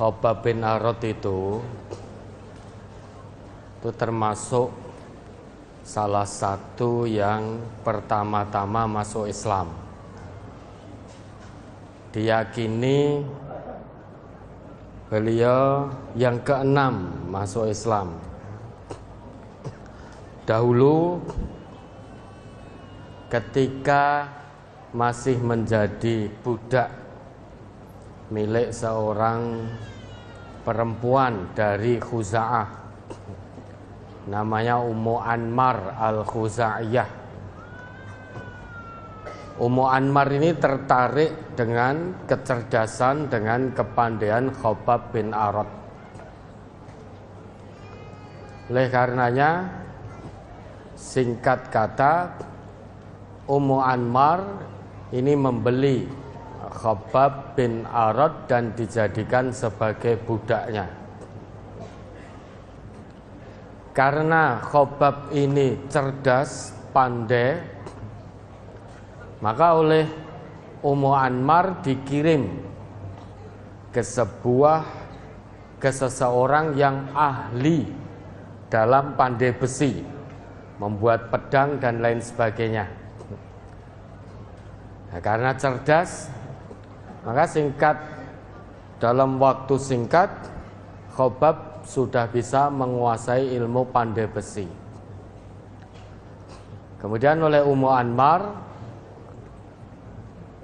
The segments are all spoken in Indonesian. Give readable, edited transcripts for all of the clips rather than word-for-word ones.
Khobab bin Arad itu termasuk salah satu yang pertama-tama masuk Islam. Diyakini beliau yang keenam masuk Islam. Dahulu ketika masih menjadi budak milik seorang perempuan dari Khuza'ah, namanya Ummu Anmar al-Khuza'iyah. Ummu Anmar ini tertarik dengan kecerdasan, dengan kepandaian Khobab bin Arad. Oleh karenanya, singkat kata, Ummu Anmar ini membeli Khobab bin Arad dan dijadikan sebagai budaknya. Karena Khobab ini cerdas, pandai, maka oleh Ummu Anmar dikirim ke seseorang yang ahli dalam pandai besi, membuat pedang dan lain sebagainya. Nah, karena cerdas, maka dalam waktu singkat Khobab sudah bisa menguasai ilmu pandai besi. Kemudian oleh Ummu Anmar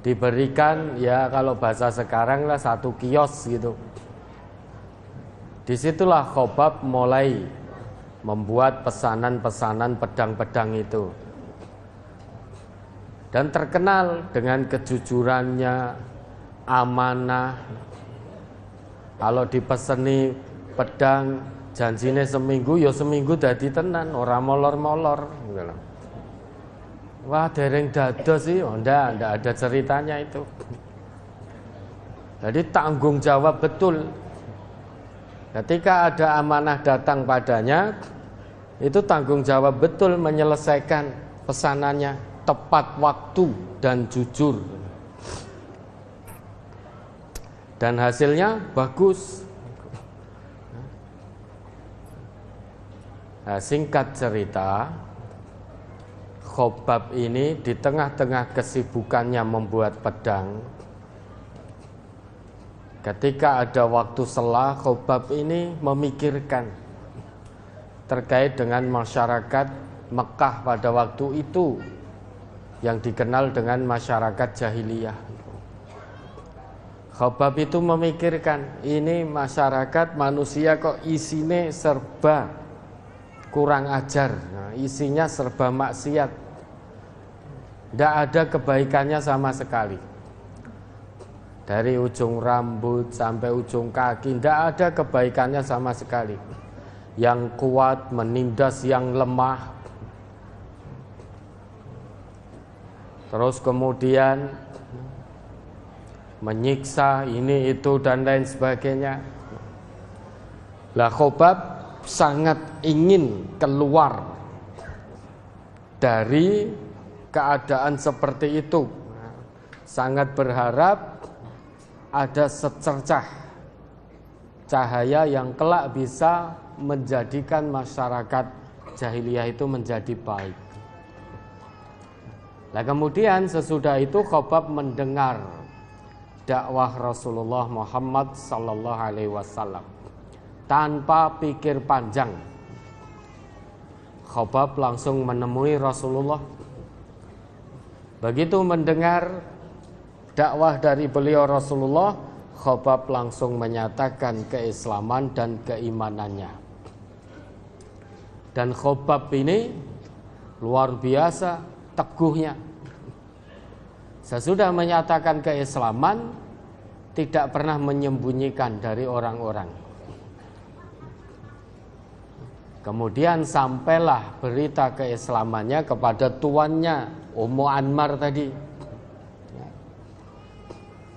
diberikan, ya kalau bahasa sekarang lah, satu kios gitu. Disitulah Khobab mulai membuat pesanan-pesanan pedang-pedang itu, dan terkenal dengan kejujurannya, amanah. Kalau dipeseni pedang, janjine seminggu, ya seminggu dadi tenan, ora molor-molor. Wah, dereng dados sih, ndak ada ceritanya itu. Jadi tanggung jawab betul. Ketika ada amanah datang padanya, itu tanggung jawab betul menyelesaikan pesanannya tepat waktu dan jujur. Dan hasilnya bagus. Nah, singkat cerita, Khobab ini di tengah-tengah kesibukannya membuat pedang, ketika ada waktu sela, Khobab ini memikirkan terkait dengan masyarakat Mekah pada waktu itu yang dikenal dengan masyarakat jahiliyah. Khobab itu memikirkan, ini masyarakat manusia kok isinya serba kurang ajar, nah, isinya serba maksiat, tidak ada kebaikannya sama sekali. Dari ujung rambut sampai ujung kaki, tidak ada kebaikannya sama sekali. Yang kuat menindas yang lemah, terus kemudian menyiksa ini itu dan lain sebagainya. Lah Khobab sangat ingin keluar dari keadaan seperti itu, sangat berharap ada secercah cahaya yang kelak bisa menjadikan masyarakat jahiliyah itu menjadi baik. Nah, kemudian sesudah itu Khobab mendengar dakwah Rasulullah Muhammad sallallahu alaihi wasallam. Tanpa pikir panjang, Khobab langsung menemui Rasulullah. Begitu mendengar dakwah dari beliau Rasulullah, Khobab langsung menyatakan keislaman dan keimanannya. Dan Khobab ini luar biasa teguhnya. Sesudah menyatakan keislaman, tidak pernah menyembunyikan dari orang-orang. Kemudian sampailah berita keislamannya kepada tuannya, Ummu Anmar tadi.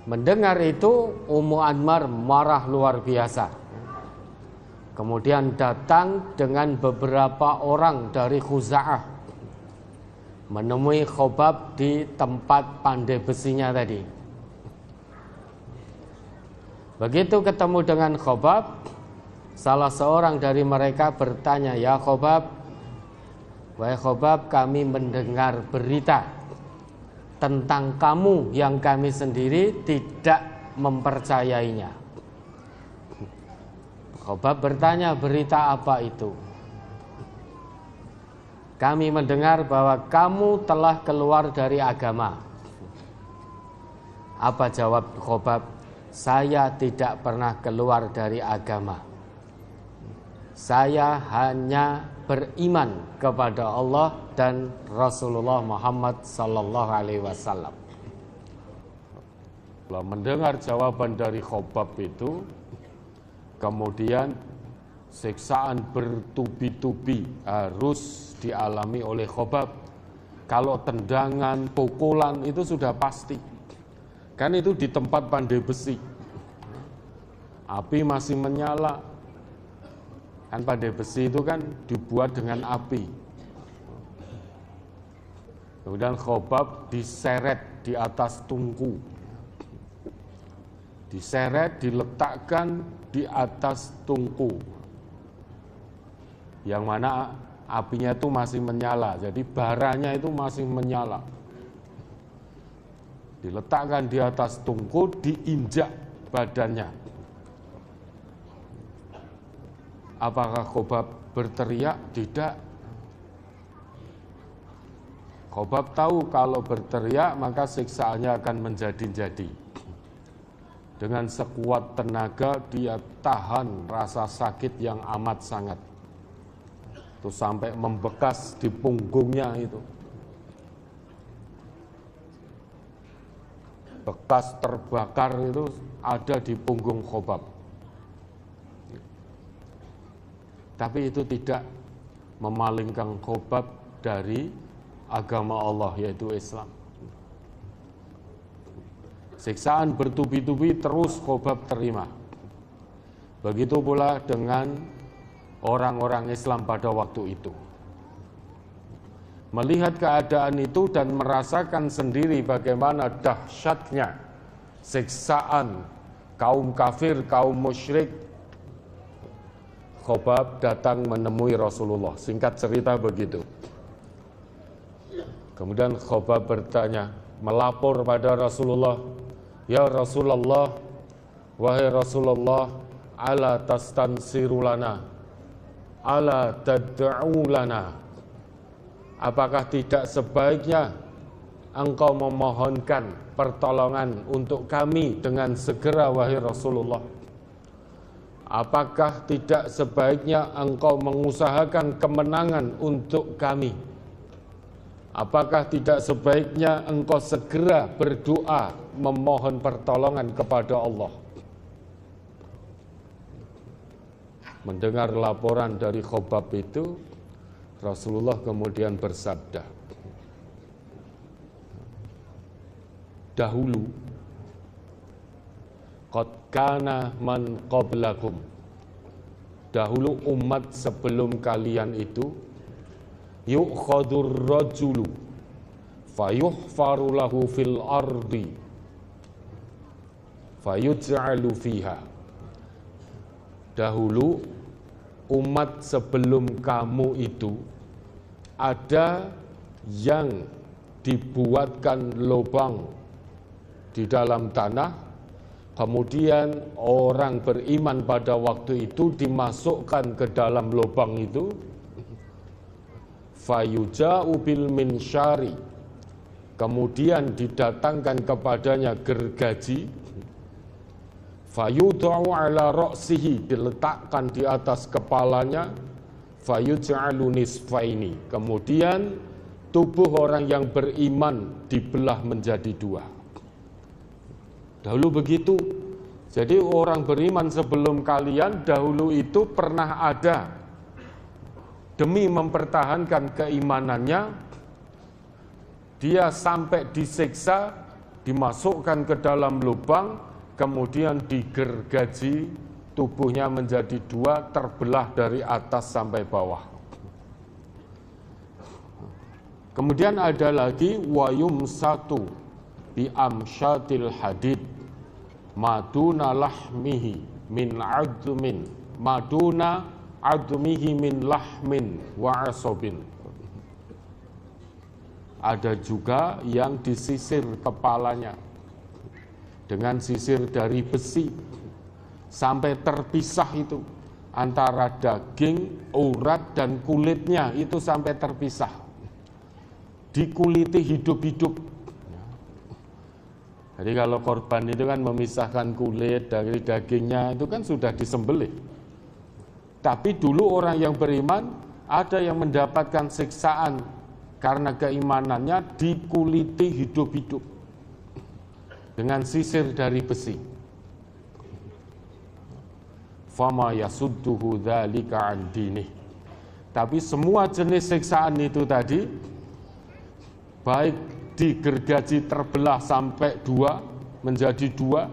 Mendengar itu, Ummu Anmar marah luar biasa. Kemudian datang dengan beberapa orang dari Khuza'ah, menemui Khobab di tempat pandai besinya tadi. Begitu ketemu dengan Khobab, salah seorang dari mereka bertanya, "Ya Khobab, wahai Khobab, kami mendengar berita tentang kamu yang kami sendiri tidak mempercayainya." Khobab bertanya, "Berita apa itu?" "Kami mendengar bahwa kamu telah keluar dari agama." Apa jawab Khobab? "Saya tidak pernah keluar dari agama. Saya hanya beriman kepada Allah dan Rasulullah Muhammad sallallahu alaihi wasallam." Setelah mendengar jawaban dari Khobab itu, kemudian siksaan bertubi-tubi harus dialami oleh Khobab. Kalau tendangan, pukulan itu sudah pasti. Kan itu di tempat pandai besi. Api masih menyala. Kan pandai besi itu kan dibuat dengan api. Kemudian Khobab diseret di atas tungku. Diseret, diletakkan di atas tungku. Yang mana apinya itu masih menyala. Jadi baranya itu masih menyala. Diletakkan di atas tungku, diinjak badannya. Apakah Khobab berteriak? Tidak. Khobab tahu kalau berteriak maka siksaannya akan menjadi-jadi. Dengan sekuat tenaga dia tahan rasa sakit yang amat sangat. Itu sampai membekas di punggungnya itu. Bekas terbakar itu ada di punggung Khobab. Tapi itu tidak memalingkan Khobab dari agama Allah, yaitu Islam. Siksaan bertubi-tubi terus Khobab terima. Begitu pula dengan orang-orang Islam pada waktu itu. Melihat keadaan itu dan merasakan sendiri bagaimana dahsyatnya siksaan kaum kafir, kaum musyrik, Khobab datang menemui Rasulullah. Singkat cerita begitu. Kemudian Khobab bertanya, melapor pada Rasulullah, "Ya Rasulullah, wahai Rasulullah, ala tastansiru lana, ala tad'u lana." Apakah tidak sebaiknya engkau memohonkan pertolongan untuk kami dengan segera, wahai Rasulullah? Apakah tidak sebaiknya engkau mengusahakan kemenangan untuk kami? Apakah tidak sebaiknya engkau segera berdoa memohon pertolongan kepada Allah? Mendengar laporan dari Khobab itu, Rasulullah kemudian bersabda, "Dahulu qad kana man qablakum." Dahulu umat sebelum kalian itu yu'khadur rajulu fayuhfaru lahu fil ardi fayuj'alu fiha. Dahulu umat sebelum kamu itu ada yang dibuatkan lubang di dalam tanah, kemudian orang beriman pada waktu itu dimasukkan ke dalam lubang itu, fayuja'u bil minsyari, kemudian didatangkan kepadanya gergaji, fayud'u ala ra'sihi, diletakkan di atas kepalanya, fayuj'alu nisfaini, kemudian tubuh orang yang beriman dibelah menjadi dua. Dahulu begitu. Jadi orang beriman sebelum kalian dahulu itu pernah ada, demi mempertahankan keimanannya, dia sampai disiksa, dimasukkan ke dalam lubang, kemudian digergaji, tubuhnya menjadi dua, terbelah dari atas sampai bawah. Kemudian ada lagi wayum satu bi amsyatil hadid, maduna lahmihi min admin, maduna admihi min lahmin wa asobin. Ada juga yang disisir kepalanya dengan sisir dari besi sampai terpisah itu antara daging, urat dan kulitnya, itu sampai terpisah. Dikuliti hidup-hidup. Jadi kalau korban itu kan memisahkan kulit dari dagingnya, itu kan sudah disembelih. Tapi dulu orang yang beriman ada yang mendapatkan siksaan karena keimanannya, dikuliti hidup-hidup dengan sisir dari besi. Fama yasudduhu dzalika an dinih. Tapi semua jenis siksaan itu tadi, baik digergaji terbelah sampai menjadi dua,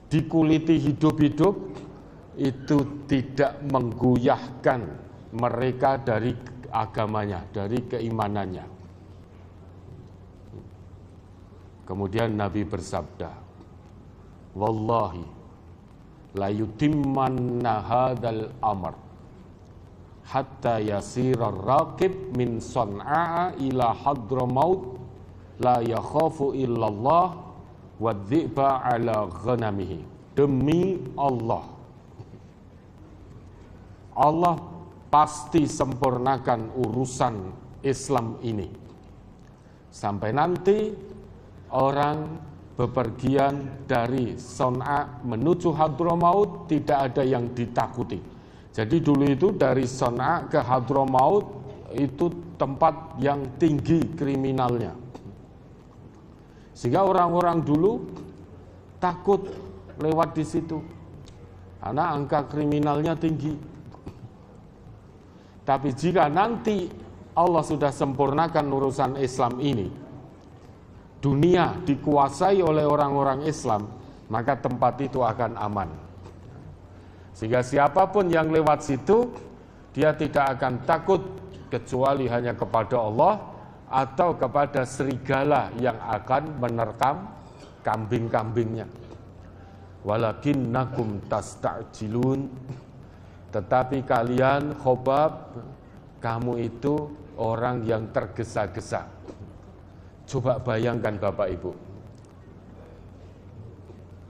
dikuliti hidup-hidup, itu tidak menggoyahkan mereka dari agamanya, dari keimanannya. Kemudian Nabi bersabda, wallahi la yutimmanna hadzal amr hatta yasira raqib min San'a ila Hadramaut la yakhafu illallah wa dhi'ba ala ghanamihi. Demi Allah, Allah pasti sempurnakan urusan Islam ini sampai nanti orang bepergian dari San'a menuju Hadramaut tidak ada yang ditakuti. Jadi dulu itu dari San'a ke Hadramaut itu tempat yang tinggi kriminalnya, sehingga orang-orang dulu takut lewat di situ karena angka kriminalnya tinggi. Tapi jika nanti Allah sudah sempurnakan urusan Islam ini, dunia dikuasai oleh orang-orang Islam, maka tempat itu akan aman. Sehingga siapapun yang lewat situ, dia tidak akan takut kecuali hanya kepada Allah atau kepada serigala yang akan menerkam kambing-kambingnya. Walakinnakum tasta'jilun. Tetapi kalian, Khobab, kamu itu orang yang tergesa-gesa. Coba bayangkan Bapak Ibu,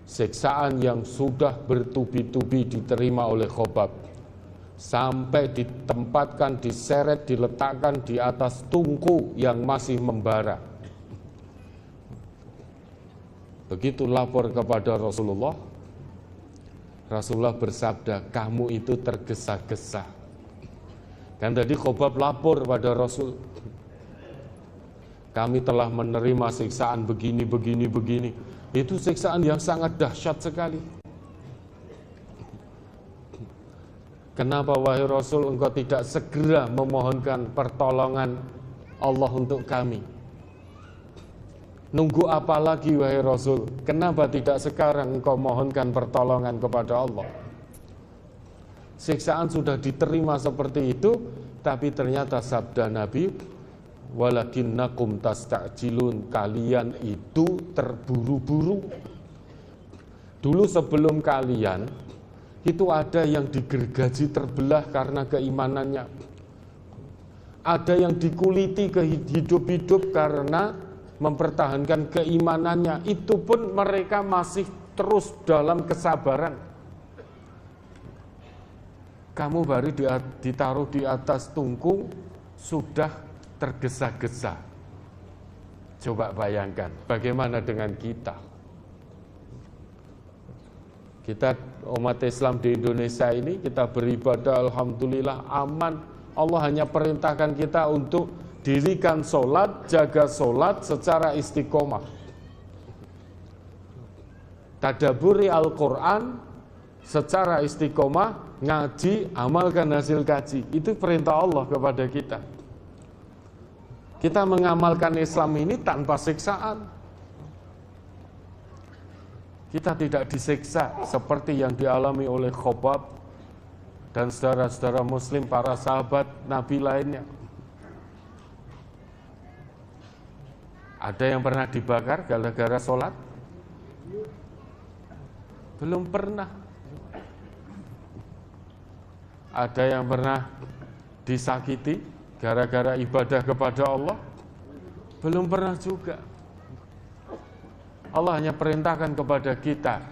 siksaan yang sudah bertubi-tubi diterima oleh Khobab, sampai ditempatkan, diseret, diletakkan di atas tungku yang masih membara. Begitu lapor kepada Rasulullah, Rasulullah bersabda, kamu itu tergesa-gesa. Kan tadi Khobab lapor pada Rasul, kami telah menerima siksaan begini. Itu siksaan yang sangat dahsyat sekali. Kenapa wahai Rasul engkau tidak segera memohonkan pertolongan Allah untuk kami? Nunggu apa lagi wahai Rasul? Kenapa tidak sekarang engkau mohonkan pertolongan kepada Allah? Siksaan sudah diterima seperti itu, tapi ternyata sabda Nabi, walakinnakum tasta'jilun, kalian itu terburu-buru. Dulu sebelum kalian, itu ada yang digergaji terbelah karena keimanannya. Ada yang dikuliti hidup-hidup karena mempertahankan keimanannya. Itu pun mereka masih terus dalam kesabaran. Kamu baru ditaruh di atas tungku, sudah tergesa-gesa. Coba bayangkan, bagaimana dengan kita? Kita umat Islam di Indonesia ini, kita beribadah alhamdulillah aman. Allah hanya perintahkan kita untuk dirikan sholat, jaga sholat secara istiqomah. Tadaburi Al-Quran secara istiqomah, ngaji, amalkan hasil kaji. Itu perintah Allah kepada kita. Kita mengamalkan Islam ini tanpa siksaan. Kita tidak disiksa seperti yang dialami oleh Khobab dan saudara-saudara muslim, para sahabat Nabi lainnya. Ada yang pernah dibakar gara-gara sholat? Belum pernah. Ada yang pernah disakiti gara-gara ibadah kepada Allah? Belum pernah juga. Allah hanya perintahkan kepada kita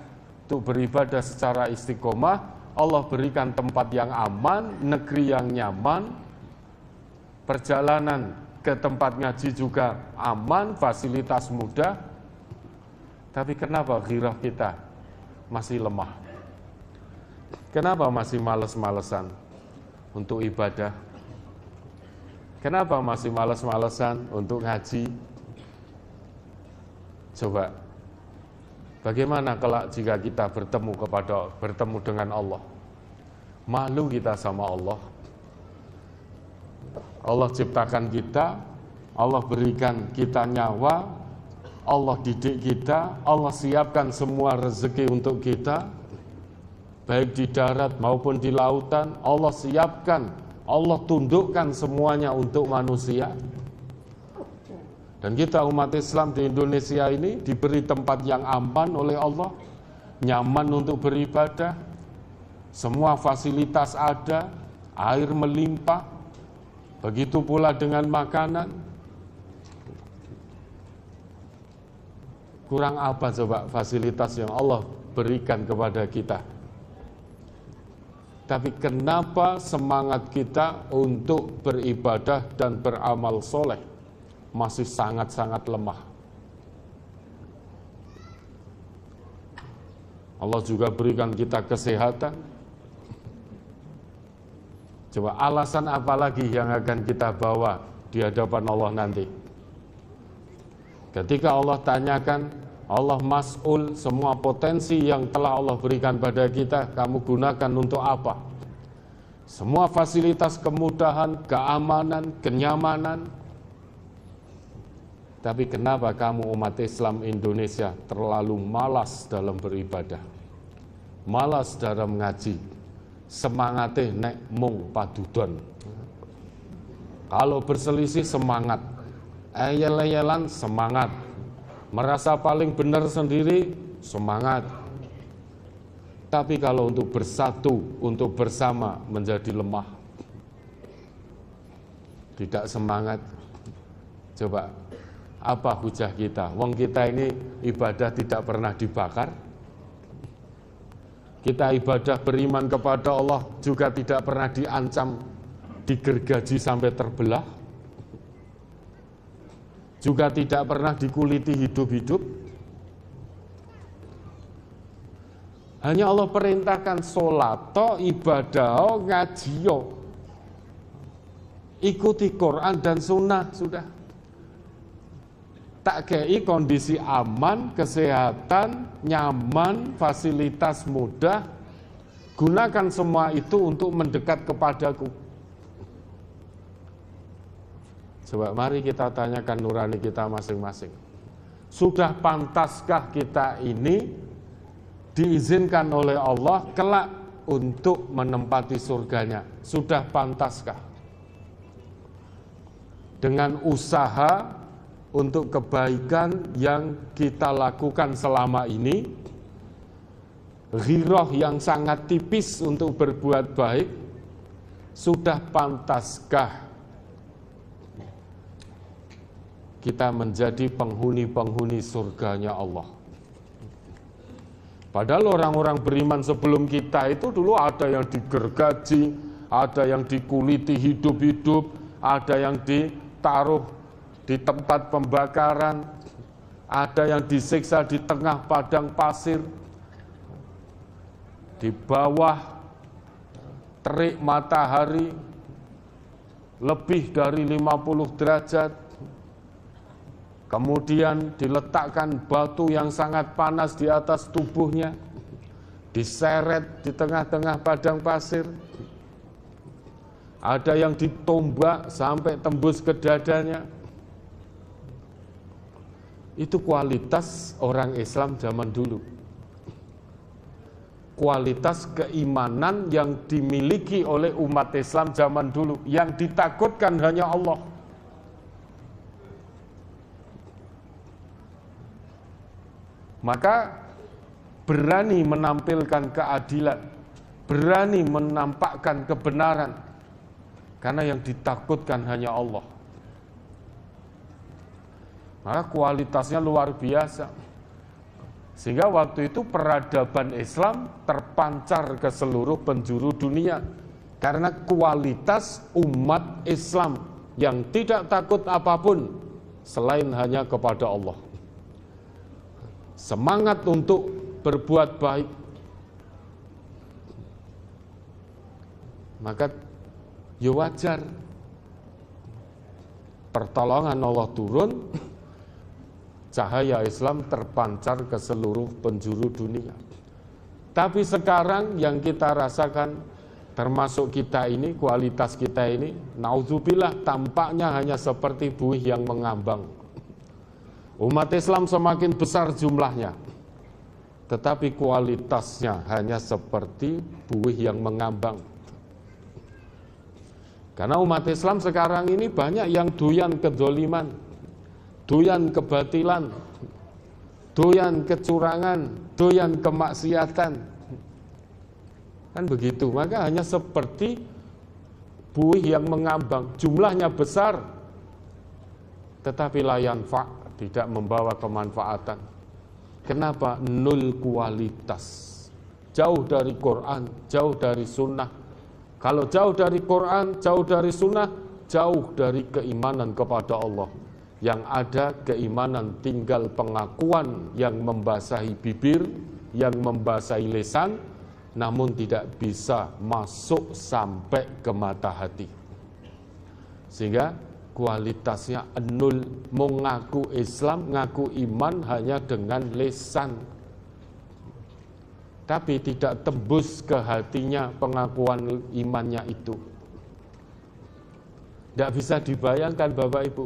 untuk beribadah secara istiqomah. Allah berikan tempat yang aman, negeri yang nyaman, perjalanan ke tempat ngaji juga aman, fasilitas mudah. Tapi kenapa ghirah kita masih lemah? Kenapa masih males-malesan untuk ibadah? Kenapa masih males-malesan untuk ngaji? Coba, bagaimana kelak jika kita bertemu dengan Allah? Malu kita sama Allah. Allah ciptakan kita, Allah berikan kita nyawa, Allah didik kita, Allah siapkan semua rezeki untuk kita, baik di darat maupun di lautan. Allah siapkan, Allah tundukkan semuanya untuk manusia. Dan kita umat Islam di Indonesia ini diberi tempat yang aman oleh Allah, nyaman untuk beribadah, semua fasilitas ada, air melimpah, begitu pula dengan makanan. Kurang apa coba fasilitas yang Allah berikan kepada kita? Tapi kenapa semangat kita untuk beribadah dan beramal soleh masih sangat-sangat lemah? Allah juga berikan kita kesehatan. Coba alasan apa lagi yang akan kita bawa di hadapan Allah nanti? Ketika Allah tanyakan, Allah mas'ul, semua potensi yang telah Allah berikan pada kita, kamu gunakan untuk apa? Semua fasilitas kemudahan, keamanan, kenyamanan. Tapi kenapa kamu umat Islam Indonesia terlalu malas dalam beribadah? Malas dalam ngaji? Semangatnya nek mung padudon. Kalau berselisih semangat, eyel-eyelan semangat, merasa paling benar sendiri semangat. Tapi kalau untuk bersatu, untuk bersama menjadi lemah, tidak semangat. Coba, apa hujah kita? Wong kita ini ibadah tidak pernah dibakar. Kita ibadah beriman kepada Allah juga tidak pernah diancam, digergaji sampai terbelah. Juga tidak pernah dikuliti hidup-hidup. Hanya Allah perintahkan sholato, ibadah, ngajiyo. Ikuti Quran dan sunnah, sudah. Tak kei kondisi aman, kesehatan, nyaman, fasilitas mudah. Gunakan semua itu untuk mendekat kepadaku. Coba mari kita tanyakan nurani kita masing-masing. Sudah pantaskah kita ini diizinkan oleh Allah kelak untuk menempati surganya? Sudah pantaskah? Dengan usaha untuk kebaikan yang kita lakukan selama ini, ghirah yang sangat tipis untuk berbuat baik, sudah pantaskah kita menjadi penghuni-penghuni surganya Allah? Padahal orang-orang beriman sebelum kita itu dulu ada yang digergaji, ada yang dikuliti hidup-hidup, ada yang ditaruh di tempat pembakaran, ada yang disiksa di tengah padang pasir, di bawah terik matahari lebih dari 50 derajat, kemudian diletakkan batu yang sangat panas di atas tubuhnya, diseret di tengah-tengah padang pasir, ada yang ditombak sampai tembus ke dadanya. Itu kualitas orang Islam zaman dulu. Kualitas keimanan yang dimiliki oleh umat Islam zaman dulu. Yang ditakutkan hanya Allah. Maka berani menampilkan keadilan, berani menampakkan kebenaran, karena yang ditakutkan hanya Allah. Maka kualitasnya luar biasa. Sehingga waktu itu peradaban Islam terpancar ke seluruh penjuru dunia. Karena kualitas umat Islam yang tidak takut apapun selain hanya kepada Allah. Semangat untuk berbuat baik. Maka ya wajar pertolongan Allah turun, cahaya Islam terpancar ke seluruh penjuru dunia. Tapi sekarang yang kita rasakan, termasuk kita ini, kualitas kita ini, naudzubillah, tampaknya hanya seperti buih yang mengambang. Umat Islam semakin besar jumlahnya, tetapi kualitasnya hanya seperti buih yang mengambang. Karena umat Islam sekarang ini banyak yang doyan kedzoliman, doyan kebatilan, doyan kecurangan, doyan kemaksiatan. Kan begitu, maka hanya seperti buih yang mengambang, jumlahnya besar, tetapi la yanfa', tidak membawa kemanfaatan. Kenapa? Nol kualitas, jauh dari Quran, jauh dari sunnah. Kalau jauh dari Quran, jauh dari sunnah, jauh dari keimanan kepada Allah. Yang ada keimanan tinggal pengakuan yang membasahi bibir, yang membasahi lisan, namun tidak bisa masuk sampai ke mata hati. Sehingga kualitasnya nol, mengaku Islam, ngaku iman hanya dengan lisan. Tapi tidak tembus ke hatinya pengakuan imannya itu. Tidak bisa dibayangkan Bapak Ibu.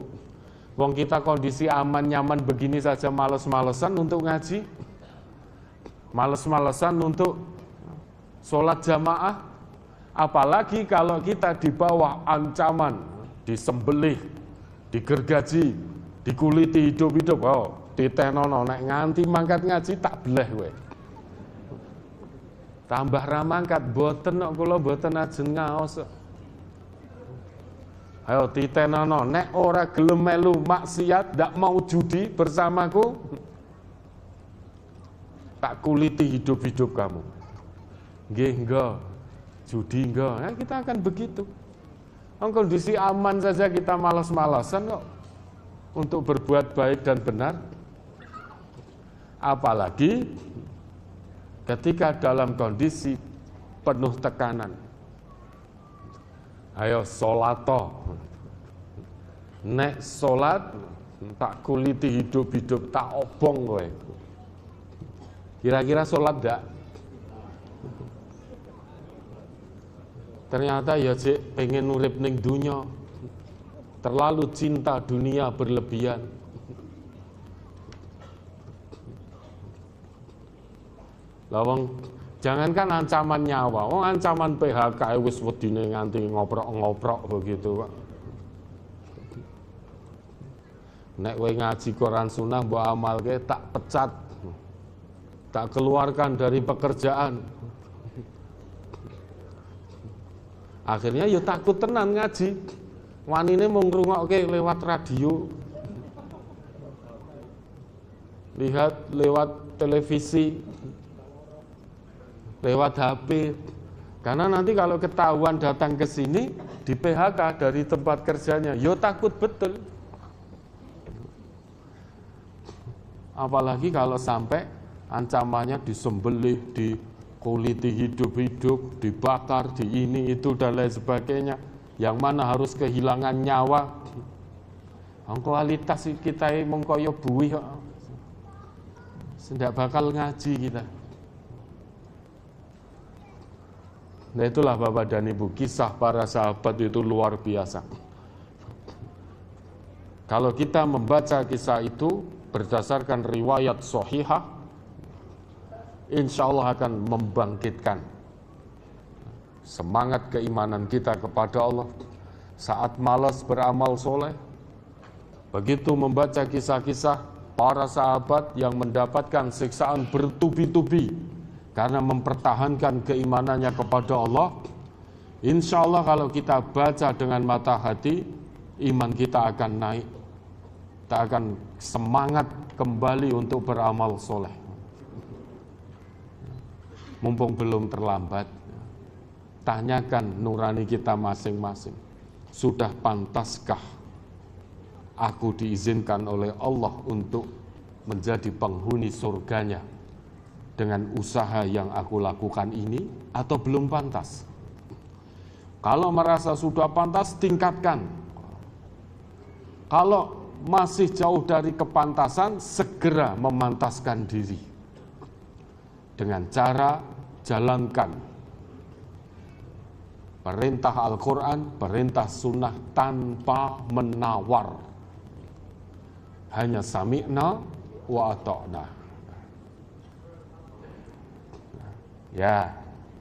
Wong kita kondisi aman nyaman begini saja males-malesan untuk ngaji, males-malesan untuk sholat jamaah. Apalagi kalau kita di bawah ancaman, disembelih, digergaji, dikuliti hidup-hidup. Oh, ditenono nek nganti mangkat ngaji tak beleh we. Tambah ramangkat boten kok kula boten ajeng ngaos. Ayo titenono nek ora gelem melu maksiat, ndak mau judi bersamaku, tak kuliti hidup-hidup kamu. Nggih enggak, judi enggak. Nah, kita akan begitu. Kondisi aman saja kita malas-malasan kok untuk berbuat baik dan benar. Apalagi ketika dalam kondisi penuh tekanan. Ayo sholato. Nek sholat tak kuliti hidup-hidup, tak obong kowe. Kira-kira sholat enggak? Ternyata ya cik pengen urip ning dunya. Terlalu cinta dunia berlebihan. Lawang jangankan ancaman nyawa, ancaman PHK wis wedine nganti ngoprok-ngoprok begitu, Pak. Nek kowe ngaji Quran Sunnah mbok amalke tak pecat. Tak keluarkan dari pekerjaan. Akhirnya ya takut tenan ngaji. Wanine mung ngrungokke lewat radio. Lihat lewat televisi, lewat HP. Karena nanti kalau ketahuan datang ke sini di PHK dari tempat kerjanya, yo takut betul. Apalagi kalau sampai ancamannya disembelih, dikuliti hidup-hidup, dibakar, di ini itu dan lain sebagainya, yang mana harus kehilangan nyawa. Kualitas kita mung kaya buih kok. Tidak bakal ngaji kita. Nah itulah Bapak dan Ibu, kisah para sahabat itu luar biasa. Kalau kita membaca kisah itu berdasarkan riwayat sahihah, insya Allah akan membangkitkan semangat keimanan kita kepada Allah. Saat malas beramal soleh, begitu membaca kisah-kisah para sahabat yang mendapatkan siksaan bertubi-tubi karena mempertahankan keimanannya kepada Allah. Insya Allah kalau kita baca dengan mata hati, iman kita akan naik. Kita akan semangat kembali untuk beramal soleh. Mumpung belum terlambat, tanyakan nurani kita masing-masing. Sudah pantaskah aku diizinkan oleh Allah untuk menjadi penghuni surganya dengan usaha yang aku lakukan ini, atau belum pantas? Kalau merasa sudah pantas, tingkatkan. Kalau masih jauh dari kepantasan, segera memantaskan diri dengan cara jalankan perintah Al-Quran, perintah sunnah tanpa menawar. Hanya sami'na wa ata'na. Ya,